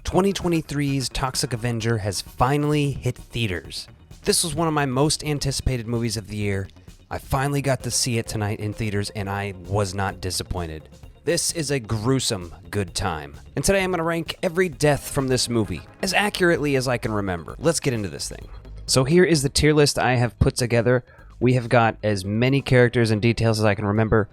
2023's Toxic Avenger has finally hit theaters. This was one of my most anticipated movies of the year. I finally got to see it tonight in theaters, and I was not disappointed. This is a gruesome good time. And today I'm going to rank every death from this movie, as accurately as I can remember. Let's get into this thing. So here is the tier list I have put together. We have got as many characters and details as I can remember.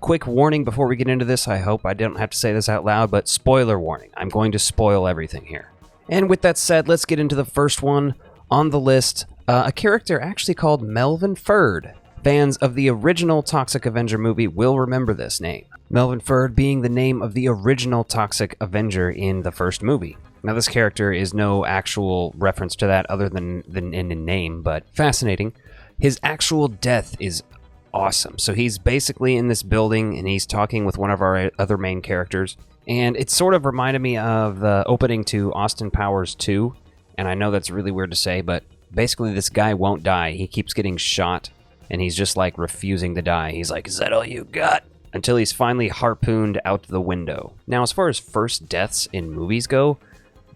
Quick warning before we get into this. I hope I don't have to say this out loud, but spoiler warning. I'm going to spoil everything here. And with that said, let's get into the first one on the list. A character actually called Melvin Ferd. Fans of the original Toxic Avenger movie will remember this name. Melvin Ferd being the name of the original Toxic Avenger in the first movie. Now this character is no actual reference to that other than in the name, but fascinating. His actual death is awesome. So he's basically in this building and he's talking with one of our other main characters. And it sort of reminded me of the opening to Austin Powers 2. And I know that's really weird to say, but basically this guy won't die. He keeps getting shot and he's just like refusing to die. He's like, "Is that all you got?" Until he's finally harpooned out the window. Now, as far as first deaths in movies go,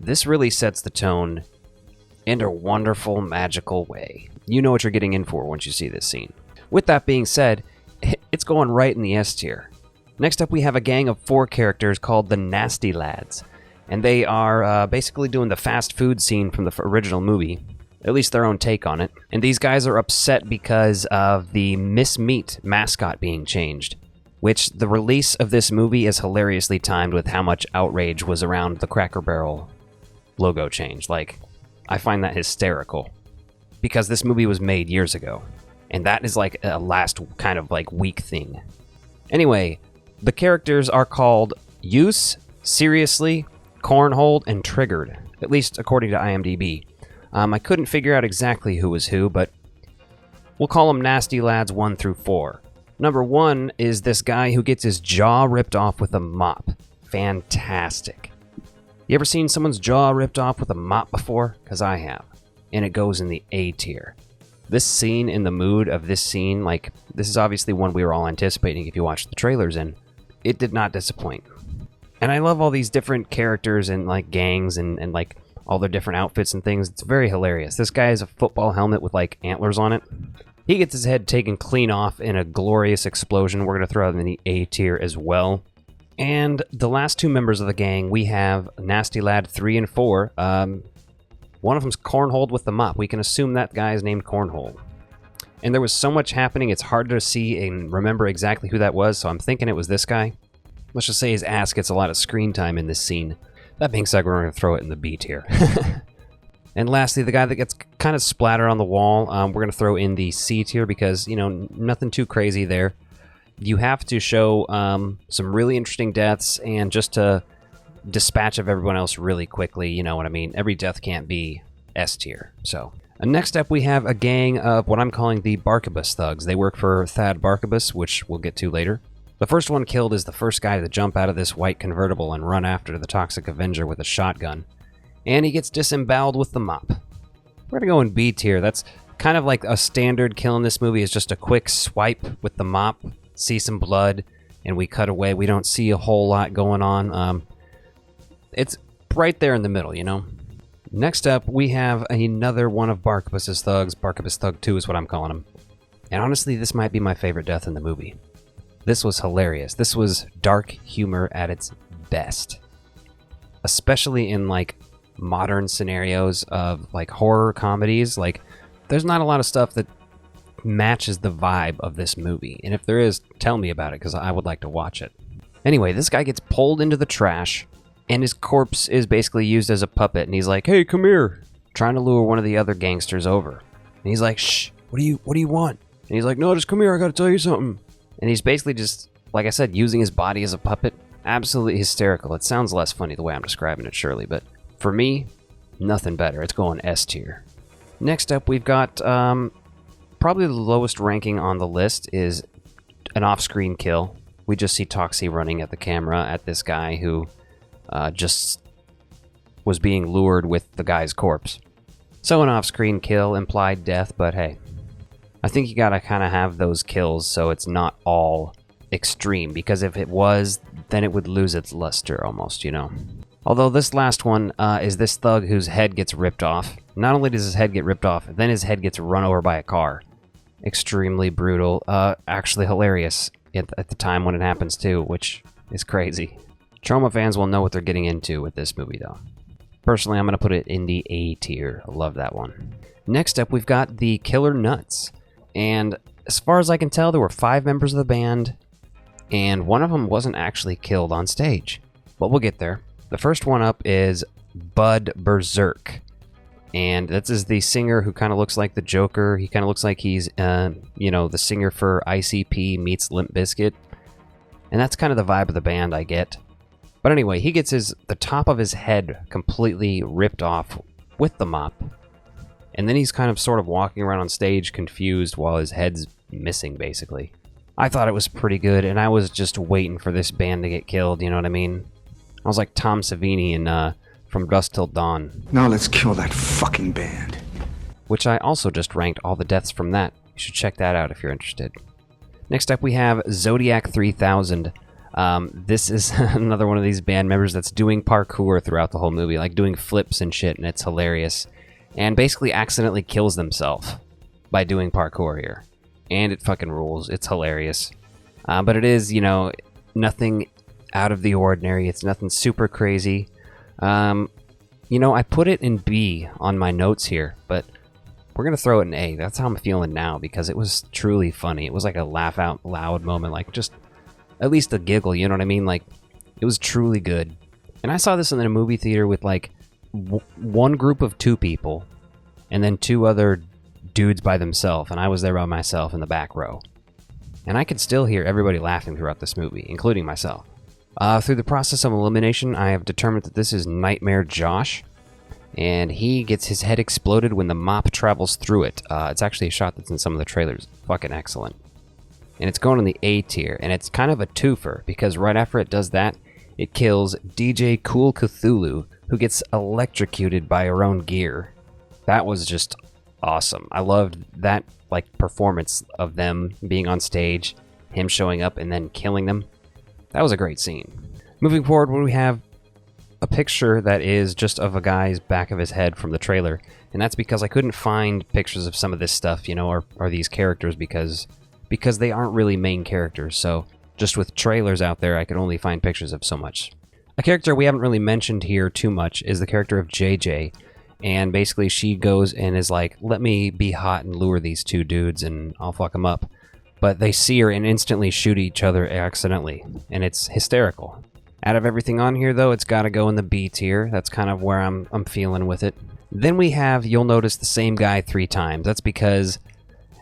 this really sets the tone in a wonderful, magical way. You know what you're getting in for once you see this scene. With that being said, it's going right in the S tier. Next up, we have a gang of 4 characters called the Nasty Lads. And they are basically doing the fast food scene from the original movie. At least their own take on it. And these guys are upset because of the Miss Meat mascot being changed. Which the release of this movie is hilariously timed with how much outrage was around the Cracker Barrel logo change. Like, I find that hysterical. Because this movie was made years ago. And that is like a last kind of like weak thing. Anyway, the characters are called Use, Seriously, Cornhold, and Triggered. At least according to IMDb. I couldn't figure out exactly who was who, but we'll call them Nasty Lads 1 through 4. Number 1 is this guy who gets his jaw ripped off with a mop. Fantastic. You ever seen someone's jaw ripped off with a mop before? Because I have. And it goes in the A tier. This scene, in the mood of this scene, like, this is obviously one we were all anticipating if you watched the trailers, and it did not disappoint. And I love all these different characters and, like, gangs and like, all their different outfits and things. It's very hilarious. This guy has a football helmet with, like, antlers on it. He gets his head taken clean off in a glorious explosion. We're going to throw it in the A tier as well. And the last 2 members of the gang, we have Nasty Lad 3 and 4. One of them's Cornhold with the mop. We can assume that guy is named Cornhold. And there was so much happening, it's hard to see and remember exactly who that was, so I'm thinking it was this guy. Let's just say his ass gets a lot of screen time in this scene. That being said, we're going to throw it in the B tier. And lastly, the guy that gets kind of splattered on the wall, we're going to throw in the C tier because, you know, nothing too crazy there. You have to show some really interesting deaths and just to dispatch of everyone else really quickly, you know what I mean? Every death can't be S tier. So, next up we have a gang of what I'm calling the Barkabus thugs. They work for Thad Barkabus, which we'll get to later. The first one killed is the first guy to jump out of this white convertible and run after the Toxic Avenger with a shotgun. And he gets disemboweled with the mop. We're gonna go in B tier. That's kind of like a standard kill in this movie is just a quick swipe with the mop, see some blood, and we cut away. We don't see a whole lot going on. It's right there in the middle, you know? Next up, we have another one of Barkabus's thugs. Barkabus Thug 2 is what I'm calling him. And honestly, this might be my favorite death in the movie. This was hilarious. This was dark humor at its best. Especially in, like, modern scenarios of, like, horror comedies. Like, there's not a lot of stuff that matches the vibe of this movie. And if there is, tell me about it, because I would like to watch it. Anyway, this guy gets pulled into the trash. And his corpse is basically used as a puppet, and he's like, "Hey, come here," trying to lure one of the other gangsters over. And he's like, "Shh, what do you want?" And he's like, "No, just come here, I gotta tell you something." And he's basically just, like I said, using his body as a puppet. Absolutely hysterical. It sounds less funny the way I'm describing it, surely, but for me, nothing better. It's going S tier. Next up, we've got probably the lowest ranking on the list is an off-screen kill. We just see Toxie running at the camera at this guy who just was being lured with the guy's corpse. So an off-screen kill, implied death, but hey. I think you gotta kind of have those kills so it's not all extreme, because if it was, then it would lose its luster almost, you know? Although this last one is this thug whose head gets ripped off. Not only does his head get ripped off, then his head gets run over by a car. Extremely brutal. Actually hilarious at the time when it happens too, which is crazy. Trauma fans will know what they're getting into with this movie though. Personally, I'm going to put it in the A tier. I love that one. Next up, we've got the Killer Nuts. And as far as I can tell, there were 5 members of the band, and one of them wasn't actually killed on stage. But we'll get there. The first one up is Bud Berserk. And this is the singer who kind of looks like the Joker. He kind of looks like he's, the singer for ICP meets Limp Bizkit. And that's kind of the vibe of the band I get. But anyway, he gets the top of his head completely ripped off with the mop. And then he's kind of sort of walking around on stage confused while his head's missing, basically. I thought it was pretty good, and I was just waiting for this band to get killed, you know what I mean? I was like Tom Savini in From Dusk Till Dawn. Now let's kill that fucking band. Which I also just ranked all the deaths from that. You should check that out if you're interested. Next up, we have Zodiac 3000. This is another one of these band members that's doing parkour throughout the whole movie, like doing flips and shit, and it's hilarious. And basically accidentally kills themselves by doing parkour here. And it fucking rules. It's hilarious. But it is, nothing out of the ordinary. It's nothing super crazy. I put it in B on my notes here, but we're going to throw it in A. That's how I'm feeling now, because it was truly funny. It was like a laugh out loud moment, like just at least a giggle, you know what I mean? Like, it was truly good. And I saw this in a movie theater with like one group of 2 people and then 2 other dudes by themselves, and I was there by myself in the back row. And I could still hear everybody laughing throughout this movie, including myself. Through the process of elimination, I have determined that this is Nightmare Josh, and he gets his head exploded when the mop travels through it. It's actually a shot that's in some of the trailers. Fucking excellent. And it's going in the A tier, and it's kind of a twofer, because right after it does that, it kills DJ Cool Cthulhu, who gets electrocuted by her own gear. That was just awesome. I loved that performance of them being on stage, him showing up and then killing them. That was a great scene. Moving forward, we have a picture that is just of a guy's back of his head from the trailer, and that's because I couldn't find pictures of some of this stuff, or these characters because they aren't really main characters. So just with trailers out there, I could only find pictures of so much. A character we haven't really mentioned here too much is the character of JJ. And basically she goes and is like, let me be hot and lure these 2 dudes and I'll fuck them up. But they see her and instantly shoot each other accidentally. And it's hysterical. Out of everything on here, though, it's got to go in the B tier. That's kind of where I'm feeling with it. Then we have, you'll notice, the same guy 3 times. That's because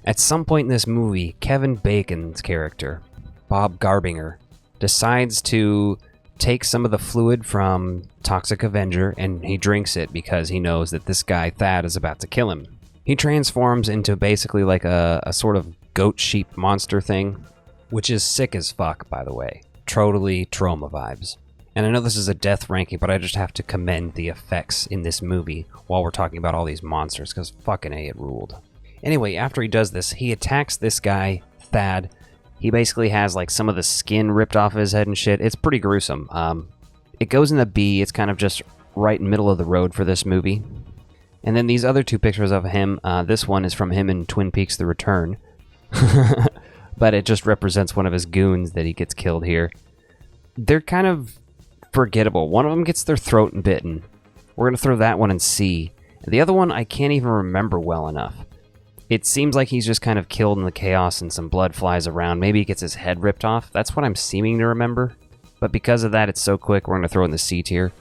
at some point in this movie, Kevin Bacon's character, Bob Garbinger, decides to take some of the fluid from Toxic Avenger, and he drinks it because he knows that this guy Thad is about to kill him. He transforms into basically like a sort of goat sheep monster thing, which is sick as fuck, by the way. Totally trauma vibes. And I know this is a death ranking, but I just have to commend the effects in this movie while we're talking about all these monsters, because fucking A, it ruled. Anyway, after he does this, he attacks this guy, Thad. He basically has like some of the skin ripped off of his head and shit. It's pretty gruesome. It goes in the B. It's kind of just right in the middle of the road for this movie. And then these other 2 pictures of him, this one is from him in Twin Peaks The Return. But it just represents one of his goons that he gets killed here. They're kind of forgettable. One of them gets their throat bitten. We're going to throw that one in C. The other one I can't even remember well enough. It seems like he's just kind of killed in the chaos and some blood flies around. Maybe he gets his head ripped off. That's what I'm seeming to remember. But because of that, it's so quick, we're going to throw it in the C tier.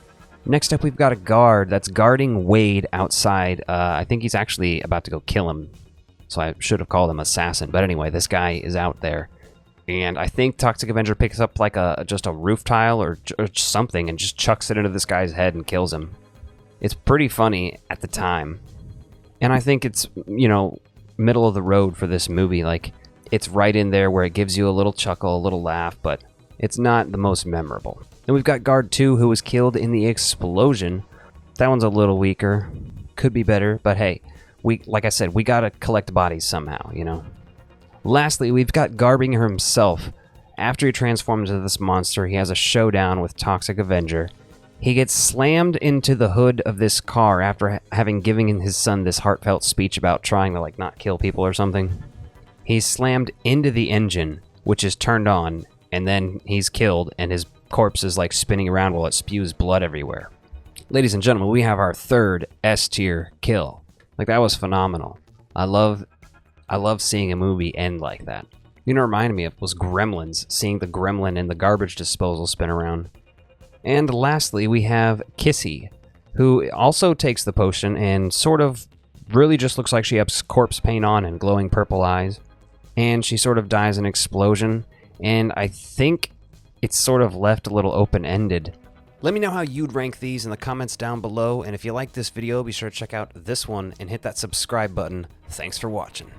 Next up, we've got a guard that's guarding Wade outside. I think he's actually about to go kill him. So I should have called him Assassin. But anyway, this guy is out there. And I think Toxic Avenger picks up like just a roof tile or something and just chucks it into this guy's head and kills him. It's pretty funny at the time. And I think it's, middle of the road for this movie. Like, it's right in there where it gives you a little chuckle, a little laugh, but it's not the most memorable. Then we've got Guard 2, who was killed in the explosion. That one's a little weaker. Could be better, but hey, like I said, we gotta collect bodies somehow, Lastly, we've got Garbinger himself. After he transforms into this monster, he has a showdown with Toxic Avenger, He gets slammed into the hood of this car after having given his son this heartfelt speech about trying to, like, not kill people or something. He's slammed into the engine, which is turned on, and then he's killed, and his corpse is, like, spinning around while it spews blood everywhere. Ladies and gentlemen, we have our third S-tier kill. Like, that was phenomenal. I love seeing a movie end like that. You know, reminded me of was Gremlins, seeing the gremlin in the garbage disposal spin around. And lastly, we have Kissy, who also takes the potion and sort of really just looks like she has corpse paint on and glowing purple eyes. And she sort of dies in an explosion. And I think it's sort of left a little open-ended. Let me know how you'd rank these in the comments down below. And if you like this video, be sure to check out this one and hit that subscribe button. Thanks for watching.